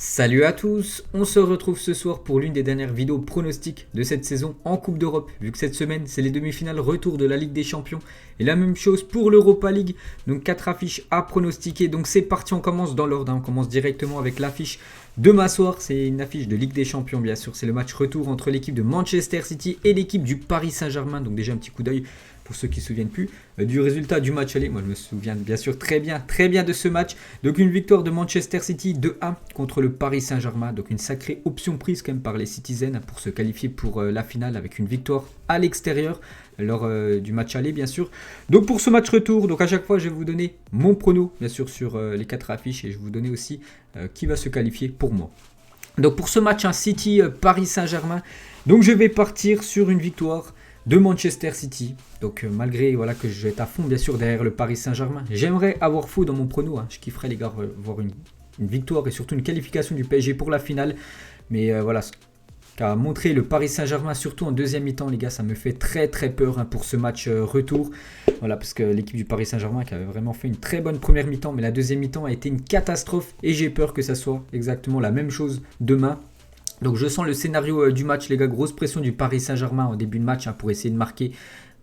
Salut à tous, on se retrouve ce soir pour l'une des dernières vidéos pronostiques de cette saison en Coupe d'Europe. Vu que cette semaine c'est les demi-finales retour de la Ligue des Champions et la même chose pour l'Europa League. Donc 4 affiches à pronostiquer, donc c'est parti, on commence dans l'ordre, on commence directement avec l'affiche de ma soir. C'est une affiche de Ligue des Champions bien sûr, c'est le match retour entre l'équipe de Manchester City et l'équipe du Paris Saint-Germain. Donc déjà un petit coup d'œil pour ceux qui ne se souviennent plus du résultat du match aller. Moi je me souviens bien sûr très bien de ce match. Donc une victoire de Manchester City 2-1 contre le Paris Saint-Germain. Donc une sacrée option prise quand même par les Citizens pour se qualifier pour la finale avec une victoire à l'extérieur lors du match aller bien sûr. Donc pour ce match retour, donc à chaque fois je vais vous donner mon prono bien sûr sur les 4 affiches et je vais vous donner aussi qui va se qualifier pour moi. Donc pour ce match City Paris Saint-Germain, donc je vais partir sur une victoire de Manchester City. Donc malgré que je vais être à fond bien sûr derrière le Paris Saint-Germain, j'aimerais avoir faux dans mon prono. Je kifferais les gars voir une victoire et surtout une qualification du PSG pour la finale. Mais voilà, qu'a montré le Paris Saint-Germain surtout en deuxième mi-temps les gars, ça me fait très peur pour ce match retour. Voilà, parce que l'équipe du Paris Saint-Germain qui avait vraiment fait une très bonne première mi-temps, mais la deuxième mi-temps a été une catastrophe et j'ai peur que ça soit exactement la même chose demain. Donc je sens le scénario du match les gars, grosse pression du Paris Saint-Germain en début de match pour essayer de marquer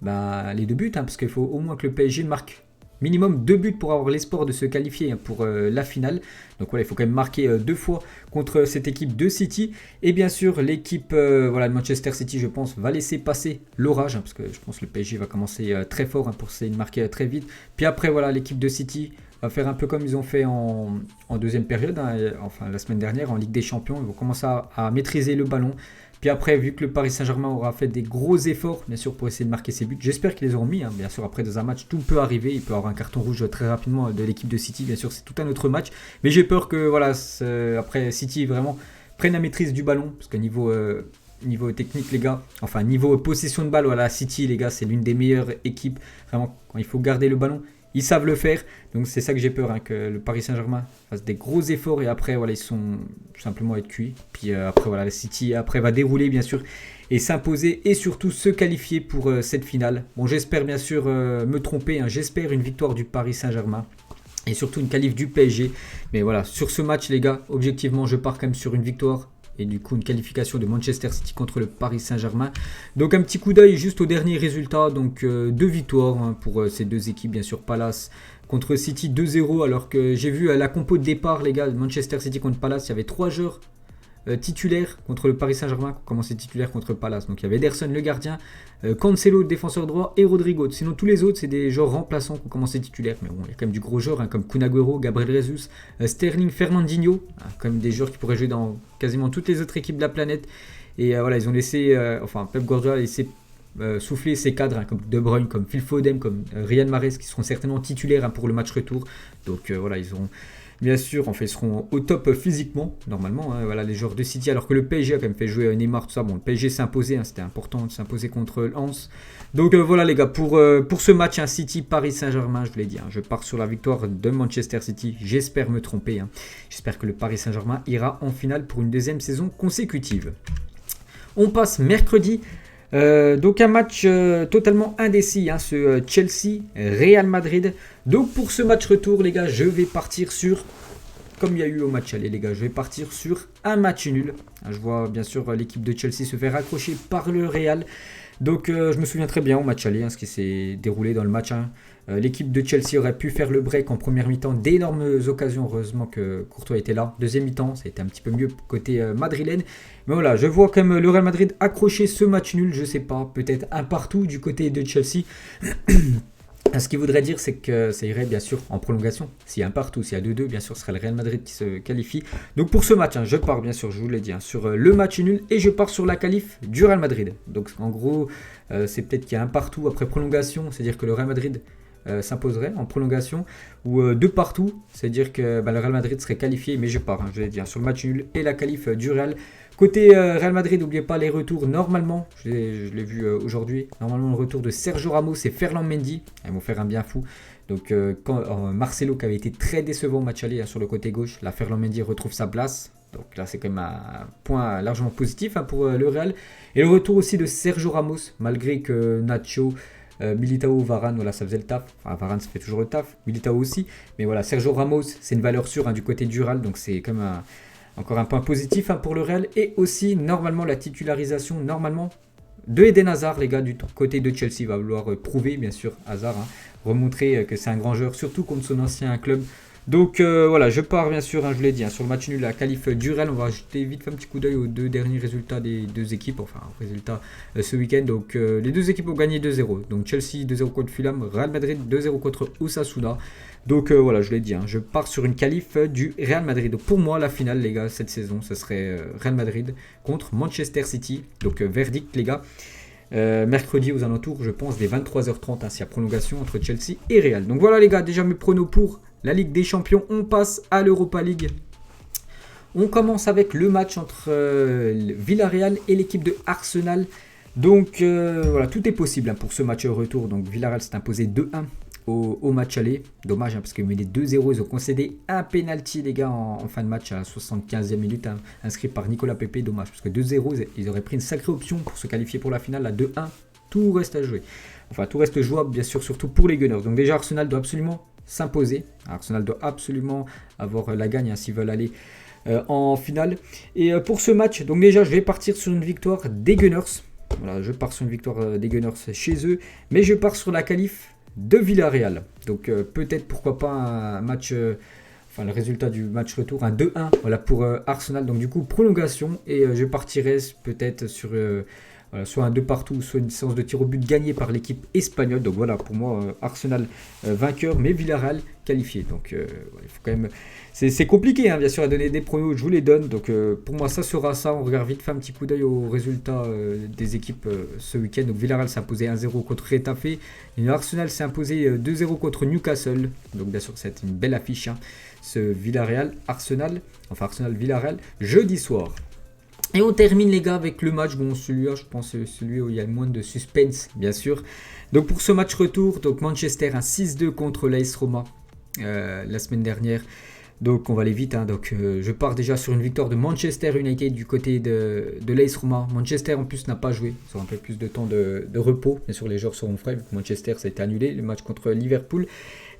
les 2 buts, parce qu'il faut au moins que le PSG marque minimum 2 buts pour avoir l'espoir de se qualifier pour la finale. Donc voilà, il faut quand même marquer 2 fois contre cette équipe de City. Et bien sûr, l'équipe de Manchester City, je pense, va laisser passer l'orage, parce que je pense que le PSG va commencer très fort pour essayer de marquer très vite. Puis après, voilà, l'équipe de City va faire un peu comme ils ont fait en deuxième période, enfin la semaine dernière en Ligue des Champions. Ils vont commencer à maîtriser le ballon. Puis après, vu que le Paris Saint-Germain aura fait des gros efforts, bien sûr, pour essayer de marquer ses buts, j'espère qu'ils les auront mis. Bien sûr, après, dans un match, tout peut arriver. Il peut y avoir un carton rouge très rapidement de l'équipe de City. Bien sûr, c'est tout un autre match. Mais j'ai peur que, après, City vraiment prenne la maîtrise du ballon. Parce que niveau technique, les gars, enfin, niveau possession de balle, voilà, City, les gars, c'est l'une des meilleures équipes. Vraiment, quand il faut garder le ballon, ils savent le faire, donc c'est ça que j'ai peur, que le Paris Saint-Germain fasse des gros efforts et après ils sont simplement être cuits. Puis après la City après va dérouler bien sûr et s'imposer et surtout se qualifier pour cette finale. Bon, j'espère bien sûr me tromper, j'espère une victoire du Paris Saint-Germain et surtout une qualif du PSG. Mais voilà, sur ce match les gars, objectivement je pars quand même sur une victoire. Et du coup, une qualification de Manchester City contre le Paris Saint-Germain. Donc, un petit coup d'œil juste au dernier résultat. Donc, 2 victoires pour ces 2 équipes. Bien sûr, Palace contre City 2-0. Alors que j'ai vu la compo de départ, les gars, Manchester City contre Palace. Il y avait 3 joueurs titulaires contre le Paris Saint-Germain qui ont commencé titulaire contre Palace. Donc, il y avait Ederson, le gardien, Cancelo, le défenseur droit, et Rodrigo. Sinon, tous les autres, c'est des joueurs remplaçants qui ont commencé titulaire. Mais bon, il y a quand même du gros joueur, comme Kun Agüero, Gabriel Jesus, Sterling, Fernandinho. Quand même des joueurs qui pourraient jouer dans quasiment toutes les autres équipes de la planète. Et ils ont laissé, Pep Guardiola a laissé souffler ses cadres, comme De Bruyne, comme Phil Foden, comme Riyad Mahrez, qui seront certainement titulaires pour le match retour. Donc ils auront... Bien sûr, ils seront au top physiquement, normalement, les joueurs de City, alors que le PSG a quand même fait jouer Neymar, tout ça. Bon, le PSG s'est imposé, c'était important de s'imposer contre Lens. Donc voilà les gars, pour ce match, City Paris Saint-Germain, je vous l'ai dit, je pars sur la victoire de Manchester City. J'espère me tromper, j'espère que le Paris Saint-Germain ira en finale pour une 2e saison consécutive. On passe mercredi. Donc un match totalement indécis, ce Chelsea-Real Madrid. Donc pour ce match retour les gars, je vais partir sur, comme il y a eu au match aller les gars, je vais partir sur un match nul. Je vois bien sûr l'équipe de Chelsea se faire accrocher par le Real. Donc je me souviens très bien au match aller, ce qui s'est déroulé dans le match. L'équipe de Chelsea aurait pu faire le break en première mi-temps, d'énormes occasions, heureusement que Courtois était là. Deuxième mi-temps, ça a été un petit peu mieux côté madrilène. Mais voilà, je vois quand même le Real Madrid accrocher ce match nul, je sais pas, peut-être un partout du côté de Chelsea. Ce qui voudrait dire, c'est que ça irait bien sûr en prolongation. S'il y a un partout, s'il y a 2-2, bien sûr, ce serait le Real Madrid qui se qualifie. Donc pour ce match, je pars bien sûr, je vous l'ai dit, sur le match nul et je pars sur la qualif du Real Madrid. Donc en gros, c'est peut-être qu'il y a un partout après prolongation, c'est-à-dire que le Real Madrid s'imposerait en prolongation, ou 2 partout, c'est-à-dire que le Real Madrid serait qualifié, mais je pars, je l'ai dit, sur le match nul et la qualif du Real. Côté Real Madrid, n'oubliez pas les retours, normalement, je l'ai vu aujourd'hui, normalement le retour de Sergio Ramos et Ferland Mendy, ils vont faire un bien fou. Donc Marcelo qui avait été très décevant au match aller sur le côté gauche, là Ferland Mendy retrouve sa place. Donc là c'est quand même un point largement positif pour le Real. Et le retour aussi de Sergio Ramos, malgré que Nacho, Militao, Varane, voilà, ça faisait le taf. Enfin, Varane, ça fait toujours le taf. Militao aussi. Mais voilà, Sergio Ramos, c'est une valeur sûre du côté du Real. Donc c'est comme Encore un point positif pour le Real. Et aussi, normalement, la titularisation, normalement, de Eden Hazard, les gars, du côté de Chelsea. Va vouloir prouver, bien sûr, Hazard, remontrer que c'est un grand joueur, surtout contre son ancien club. Donc voilà, je pars bien sûr, je vous l'ai dit, sur le match nul, la qualif du Real. On va ajouter vite fait un petit coup d'œil aux deux derniers résultats des deux équipes, enfin résultats ce week-end. Donc les deux équipes ont gagné 2-0. Donc Chelsea 2-0 contre Fulham, Real Madrid 2-0 contre Osasuna. Donc voilà, je l'ai dit, je pars sur une qualif du Real Madrid. Donc pour moi, la finale, les gars, cette saison, ce serait Real Madrid contre Manchester City. Donc verdict, les gars. Mercredi aux alentours, je pense, des 23h30, s'il y a prolongation entre Chelsea et Real. Donc voilà, les gars, déjà mes pronos pour la Ligue des Champions. On passe à l'Europa League. On commence avec le match entre Villarreal et l'équipe de Arsenal. Donc voilà, tout est possible pour ce match retour. Donc Villarreal s'est imposé 2-1 au match aller. Dommage parce qu'ils menaient 2-0. Ils ont concédé un penalty, les gars, en fin de match à la 75e minute, inscrit par Nicolas Pepe. Dommage parce que 2-0, ils auraient pris une sacrée option pour se qualifier pour la finale. À 2-1, tout reste à jouer. Enfin, tout reste jouable, bien sûr, surtout pour les Gunners. Donc déjà, Arsenal doit absolument s'imposer. Arsenal doit absolument avoir la gagne s'ils veulent aller en finale. Et pour ce match, donc déjà, je vais partir sur une victoire des Gunners. Voilà, je pars sur une victoire des Gunners chez eux. Mais je pars sur la qualif de Villarreal. Donc peut-être, pourquoi pas, un match... le résultat du match retour, un 2-1 voilà, pour Arsenal. Donc du coup, prolongation. Et je partirai peut-être sur... soit un 2 partout, soit une séance de tir au but gagnée par l'équipe espagnole. Donc voilà, pour moi, Arsenal vainqueur, mais Villarreal qualifié. Donc il faut quand même... C'est compliqué, bien sûr, à donner des pronos, je vous les donne. Donc pour moi, ça sera ça. On regarde vite fait un petit coup d'œil aux résultats des équipes ce week-end. Donc Villarreal s'est imposé 1-0 contre Retafe. Et Arsenal s'est imposé 2-0 contre Newcastle. Donc bien sûr, c'est une belle affiche, ce Villarreal-Arsenal. Enfin, Arsenal-Villarreal, jeudi soir. Et on termine, les gars, avec le match. Bon, celui-là, je pense, celui où il y a le moins de suspense, bien sûr. Donc pour ce match retour, donc Manchester, un 6-2 contre l'AS Roma la semaine dernière. Donc on va aller vite. Donc je pars déjà sur une victoire de Manchester United du côté de l'AS Roma. Manchester en plus n'a pas joué. Ils auront un peu plus de temps de repos. Bien sûr, les joueurs seront frais vu que Manchester, ça a été annulé. Le match contre Liverpool.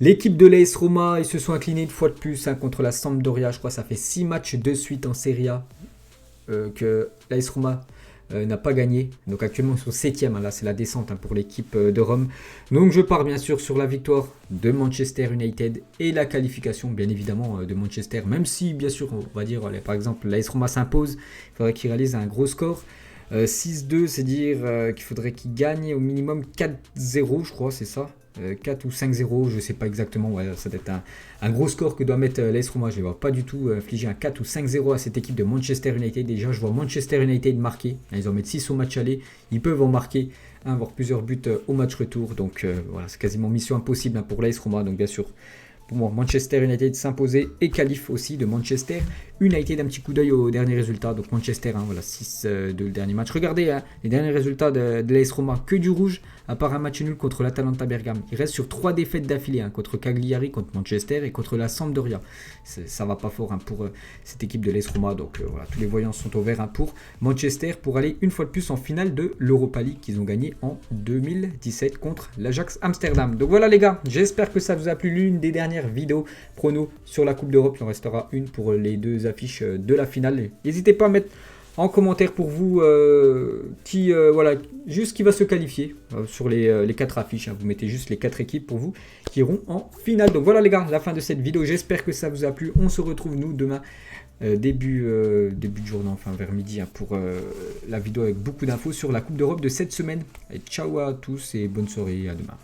L'équipe de l'AS Roma, ils se sont inclinés une fois de plus contre la Sampdoria. Je crois que ça fait 6 matchs de suite en Serie A. Que l'AS Roma n'a pas gagné. Donc actuellement ils sont 7e, là c'est la descente pour l'équipe de Rome. Donc je pars bien sûr sur la victoire de Manchester United et la qualification bien évidemment de Manchester. Même si bien sûr on va dire par exemple l'AS Roma s'impose, il faudrait qu'il réalise un gros score. 6-2, c'est dire qu'il faudrait qu'il gagne au minimum 4-0, je crois, c'est ça. 4 ou 5-0, je ne sais pas exactement. Ouais, ça doit être un gros score que doit mettre l'AS Roma. Je ne vais pas du tout infliger un 4 ou 5-0 à cette équipe de Manchester United. Déjà, je vois Manchester United marquer. Ils en mettent 6 au match aller. Ils peuvent en marquer, voire plusieurs buts au match retour. Donc voilà, c'est quasiment mission impossible pour l'AS Roma. Donc bien sûr, pour moi, Manchester United s'imposer et qualif aussi de Manchester United. Un petit coup d'œil aux derniers résultats. Donc Manchester, voilà, 6 de le dernier match. Regardez les derniers résultats de l'AS Roma, que du rouge, à part un match nul contre l'Atalanta Bergame. Il reste sur 3 défaites d'affilée, contre Cagliari, contre Manchester et contre la Sampdoria. Ça va pas fort pour cette équipe de l'AS Roma. Donc voilà, tous les voyants sont au vert pour Manchester pour aller une fois de plus en finale de l'Europa League qu'ils ont gagné en 2017 contre l'Ajax Amsterdam. Donc voilà les gars, j'espère que ça vous a plu. L'une des dernières vidéos prono sur la Coupe d'Europe. Il en restera une pour les deux affiches de la finale. N'hésitez pas à mettre en commentaire pour vous voilà, juste qui va se qualifier sur les 4 affiches. Vous mettez juste les 4 équipes pour vous qui iront en finale. Donc voilà les gars, la fin de cette vidéo. J'espère que ça vous a plu. On se retrouve nous demain début de journée, enfin vers midi, pour la vidéo avec beaucoup d'infos sur la Coupe d'Europe de cette semaine. Et ciao à tous et bonne soirée, à demain.